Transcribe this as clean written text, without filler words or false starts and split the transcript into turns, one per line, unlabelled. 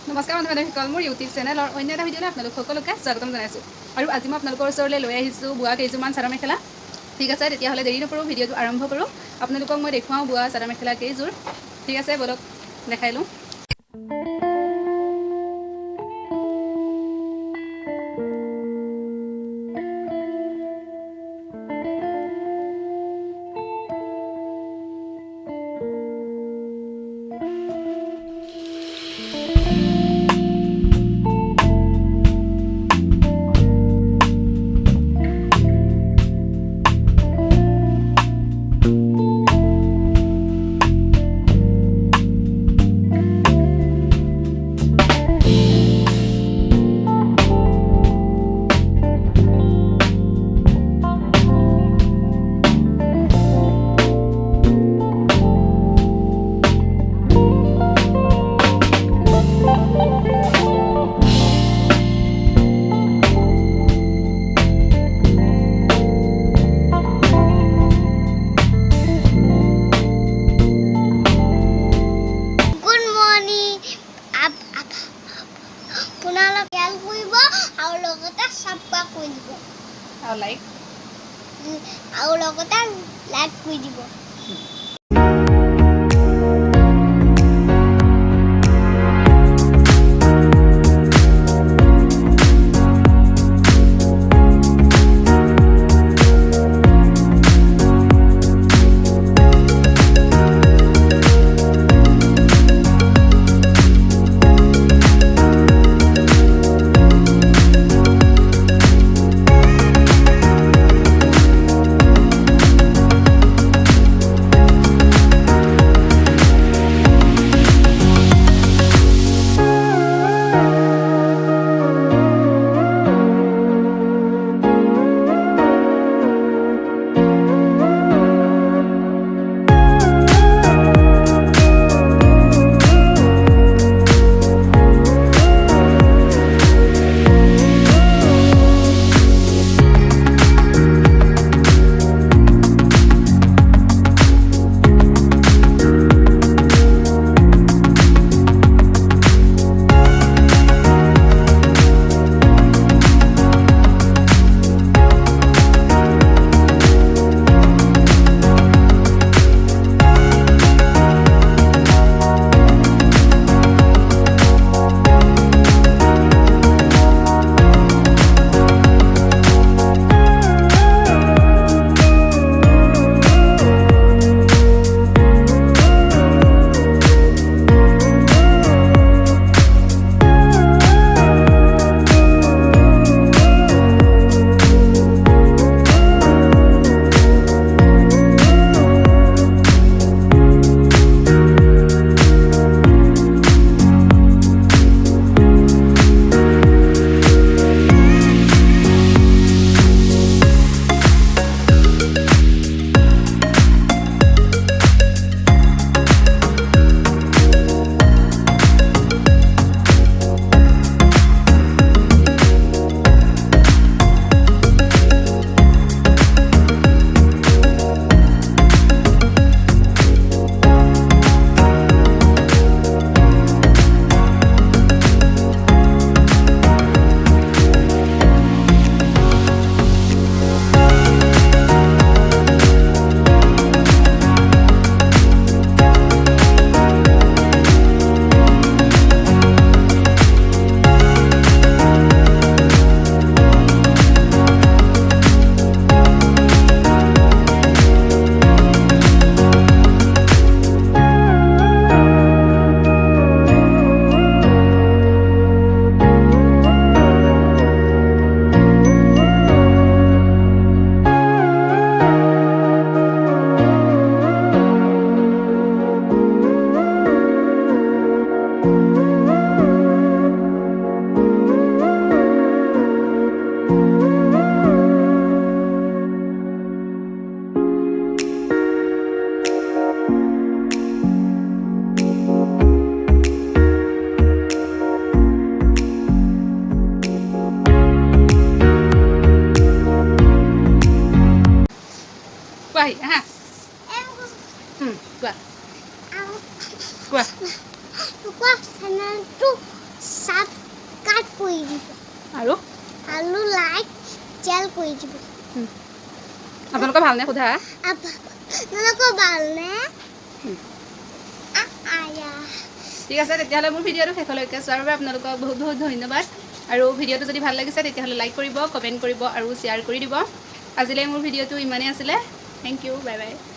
নমস্কাৰ বন্ধু বান্ধৱীসকল, মোৰ ইউটিউব চেনেলৰ অন্য এটা ভিডিঅ'লৈ আপোনালোক সকলোকে স্বাগতম জনাইছোঁ। আৰু আজি মই আপোনালোকৰ ওচৰলৈ লৈ আহিছোঁ বোৱা কেইযোৰমান চাদৰ মেখেলা। ঠিক আছে, তেতিয়াহ'লে দেৰি নকৰোঁ, ভিডিঅ'টো আৰম্ভ কৰোঁ। আপোনালোকক মই দেখুৱাওঁ বোৱা চাদৰ মেখেলা কেইযোৰ। ঠিক আছে, বলক দেখাই লওঁ।
লাইক কৰি দিব। Quay ha.
Em
Qua.
Ao
Qua.
qua thành chú
subscribe কৰি দিব
আৰু
আৰু লাইক শ্বেয়াৰ কৰি দিব
আপোনালোকৰ ভালনে সোধা
আপোনালোকৰ ভালনে আয়া
ঠিক আছে তেতিয়াহ'লে মোৰ ভিডিঅ'টো শেষলৈকে চোৱাৰ বাবে আপোনালোকক বহুত বহুত ধন্যবাদ আৰু ভিডিঅ'টো যদি ভাল লাগিছে তেতিয়াহ'লে লাইক কৰিব কমেণ্ট কৰিব আৰু শ্বেয়াৰ কৰি দিব আজিলৈ মোৰ ভিডিঅ'টো ইমানেই আছিলে থেংক ইউ বাই বাই